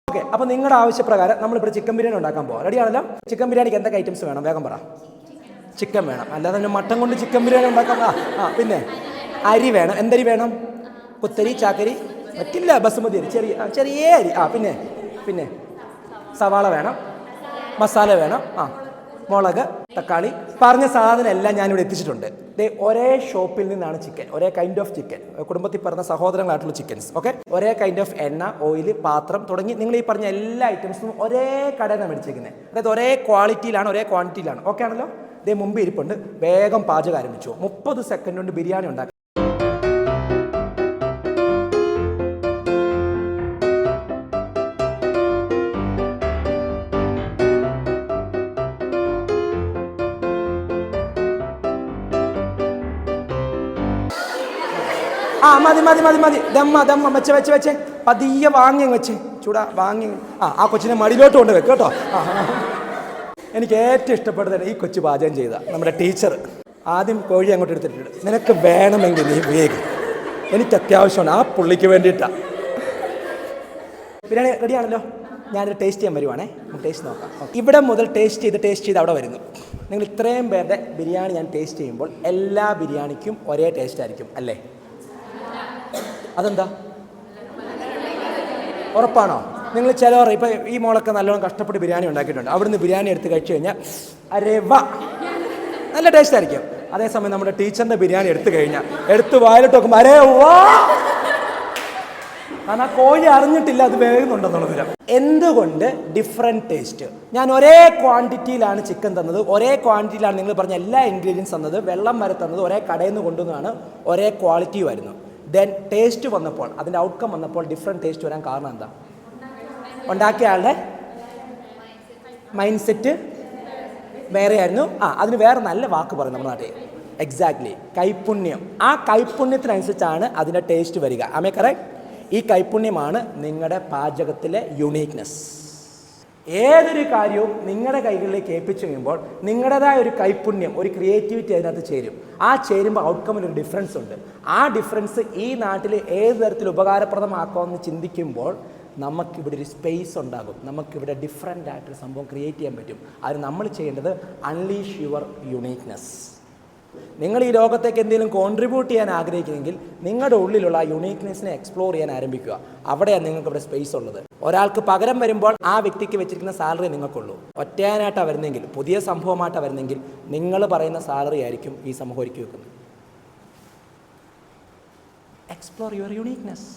Okay, അപ്പോൾ നിങ്ങളുടെ ആവശ്യപ്രകാരം നമ്മളിപ്പോൾ ചിക്കൻ ബിരിയാണി ഉണ്ടാക്കാൻ പോകാം. റെഡിയാണല്ലോ? ചിക്കൻ ബിരിയാണിക്ക് എന്തൊക്കെ ഐറ്റംസ് വേണം? വേഗം പറ. ചിക്കൻ വേണം, അല്ലാതെ തന്നെ മട്ടൻ കൊണ്ട് ചിക്കൻ ബിരിയാണി ഉണ്ടാക്കാം. പിന്നെ അരി വേണം. എന്തരി വേണം? കുത്തരി, ചാക്കരി പറ്റില്ല, ബസുമതി അരി, ചെറിയ അരി. പിന്നെ സവാള വേണം, മസാല വേണം, മുളക്, തക്കാളി. പറഞ്ഞ സാധനം എല്ലാം ഞാനിവിടെ എത്തിച്ചിട്ടുണ്ട്. ഒരേ ഷോപ്പിൽ നിന്നാണ് ചിക്കൻ, ഒരേ കൈൻഡ് ഓഫ് ചിക്കൻ, കുടുംബത്തിൽ പറഞ്ഞ സഹോദരങ്ങളായിട്ടുള്ള ചിക്കൻസ്. ഓക്കെ, ഒരേ കൈൻഡ് ഓഫ് എണ്ണ, ഓയിൽ, പാത്രം തുടങ്ങി നിങ്ങൾ ഈ പറഞ്ഞ എല്ലാ ഐറ്റംസും ഒരേ കടയിൽ നിന്നാണ് മേടിച്ചിരിക്കുന്നത്. അതായത് ഒരേ ക്വാളിറ്റിയിലാണ്, ഒരേ ക്വാണ്ടിറ്റിയിലാണ്. ഓക്കെ ആണല്ലോ? ഇതേ മുമ്പ് ഇരിപ്പുണ്ട്. വേഗം പാചകം ആരംഭിച്ചു. 30 സെക്കൻഡ് കൊണ്ട് ബിരിയാണി ഉണ്ടാക്കി. മതി. ദമ്മ വെച്ച് പതിയെ വാങ്ങി വെച്ച് ചൂടാ വാങ്ങി. ആ കൊച്ചിനെ മടിയിലോട്ട് കൊണ്ട് വെക്ക് കേട്ടോ. എനിക്ക് ഏറ്റവും ഇഷ്ടപ്പെട്ടത് ഈ കൊച്ചു പാചകം ചെയ്ത നമ്മുടെ ടീച്ചർ. ആദ്യം കോഴി അങ്ങോട്ട് എടുത്തിട്ടുണ്ട്. നിനക്ക് വേണമെങ്കിൽ നീ വേഗം, എനിക്ക് അത്യാവശ്യമാണ്, ആ പുള്ളിക്ക് വേണ്ടിയിട്ടാണ്. ബിരിയാണി റെഡിയാണല്ലോ? ഞാനൊരു ടേസ്റ്റ് ചെയ്യാൻ വരുവാണേ. ടേസ്റ്റ് നോക്കാം. ഇവിടെ മുതൽ ടേസ്റ്റ് ചെയ്ത് അവിടെ വരുന്നു. നിങ്ങൾ ഇത്രയും പേരുടെ ബിരിയാണി ഞാൻ ടേസ്റ്റ് ചെയ്യുമ്പോൾ എല്ലാ ബിരിയാണിക്കും ഒരേ ടേസ്റ്റ് ആയിരിക്കും അല്ലേ? അതെന്താ? ഉറപ്പാണോ? നിങ്ങൾ ചിലവർ ഇപ്പം ഈ മോളൊക്കെ നല്ലോണം കഷ്ടപ്പെട്ട് ബിരിയാണി ഉണ്ടാക്കിയിട്ടുണ്ട്. അവിടുന്ന് ബിരിയാണി എടുത്ത് കഴിച്ചു കഴിഞ്ഞാൽ അരേ വാ, നല്ല ടേസ്റ്റ് ആയിരിക്കും. അതേസമയം നമ്മുടെ ടീച്ചറിൻ്റെ ബിരിയാണി എടുത്തു കഴിഞ്ഞാൽ എടുത്ത് വായിലിട്ട് നോക്കുമ്പോൾ അരേ വാ, കാരണം ആ കോഴി അറിഞ്ഞിട്ടില്ല അത് വേകുന്നുണ്ടെന്നുള്ളത് വരാം. എന്തുകൊണ്ട് ഡിഫറെൻറ്റ് ടേസ്റ്റ്? ഞാൻ ഒരേ ക്വാണ്ടിറ്റിയിലാണ് ചിക്കൻ തന്നത്, ഒരേ ക്വാണ്ടിറ്റിയിലാണ് നിങ്ങൾ പറഞ്ഞ എല്ലാ ഇൻഗ്രീഡിയൻസ് തന്നത്, വെള്ളം വരെ തന്നത്, ഒരേ കടയിൽ നിന്ന് കൊണ്ടുവന്നതാണ്, ഒരേ ക്വാളിറ്റി വരുന്നു. ദെൻ ടേസ്റ്റ് വന്നപ്പോൾ, അതിൻ്റെ ഔട്ട്കം വന്നപ്പോൾ ഡിഫറെൻറ്റ് ടേസ്റ്റ് വരാൻ കാരണം എന്താ? ഉണ്ടാക്കിയ ആളുടെ മൈൻഡ് സെറ്റ് വേറെ ആയിരുന്നു. അതിന് വേറെ നല്ല വാക്ക് പറയും നമ്മുടെ നാട്ടിൽ. എക്സാക്ട്ലി, കൈപ്പുണ്യം. ആ കൈപ്പുണ്യത്തിനനുസരിച്ചാണ് അതിൻ്റെ ടേസ്റ്റ് വരിക. ആമേ കറക്റ്റ്? ഈ കൈപ്പുണ്യമാണ് നിങ്ങളുടെ പാചകത്തിലെ യുണീക്നെസ്. ഏതൊരു കാര്യവും നിങ്ങളുടെ കൈകളിലേക്ക് ഏൽപ്പിച്ചു കഴിയുമ്പോൾ നിങ്ങളുടേതായ ഒരു കൈപ്പുണ്യം, ഒരു ക്രിയേറ്റിവിറ്റി അതിനകത്ത് ചേരും. ആ ചേരുമ്പോൾ ഔട്ട്കമ്മിലൊരു ഡിഫറൻസ് ഉണ്ട്. ആ ഡിഫറൻസ് ഈ നാട്ടിൽ ഏത് തരത്തിൽ ഉപകാരപ്രദമാക്കാമെന്ന് ചിന്തിക്കുമ്പോൾ നമുക്കിവിടെ ഒരു സ്പേസ് ഉണ്ടാകും. നമുക്കിവിടെ ഡിഫറെൻ്റ് ആയിട്ടൊരു സംഭവം ക്രിയേറ്റ് ചെയ്യാൻ പറ്റും. അത് നമ്മൾ ചെയ്യേണ്ടത് അൺലീഷ് യുവർ യുണീക്നെസ്. നിങ്ങൾ ഈ ലോകത്തേക്ക് എന്തെങ്കിലും കോൺട്രിബ്യൂട്ട് ചെയ്യാൻ ആഗ്രഹിക്കുന്നെങ്കിൽ നിങ്ങളുടെ ഉള്ളിലുള്ള ആ യുണീക്നെസ്സിനെ എക്സ്പ്ലോർ ചെയ്യാൻ ആരംഭിക്കുക. അവിടെയാണ് നിങ്ങൾക്ക് ഇവിടെ സ്പേസ് ഉള്ളത്. ഒരാൾക്ക് പകരം വരുമ്പോൾ ആ വ്യക്തിക്ക് വെച്ചിരിക്കുന്ന സാലറി നിങ്ങൾക്കുള്ളൂ. ഒറ്റയാനായിട്ടാണ് വരുന്നെങ്കിൽ, പുതിയ സംഭവമായിട്ടാണ് വരുന്നെങ്കിൽ നിങ്ങൾ പറയുന്ന സാലറി ആയിരിക്കും ഈ സമൂഹം ഒരുക്കി വെക്കുന്നത്. Explore your uniqueness.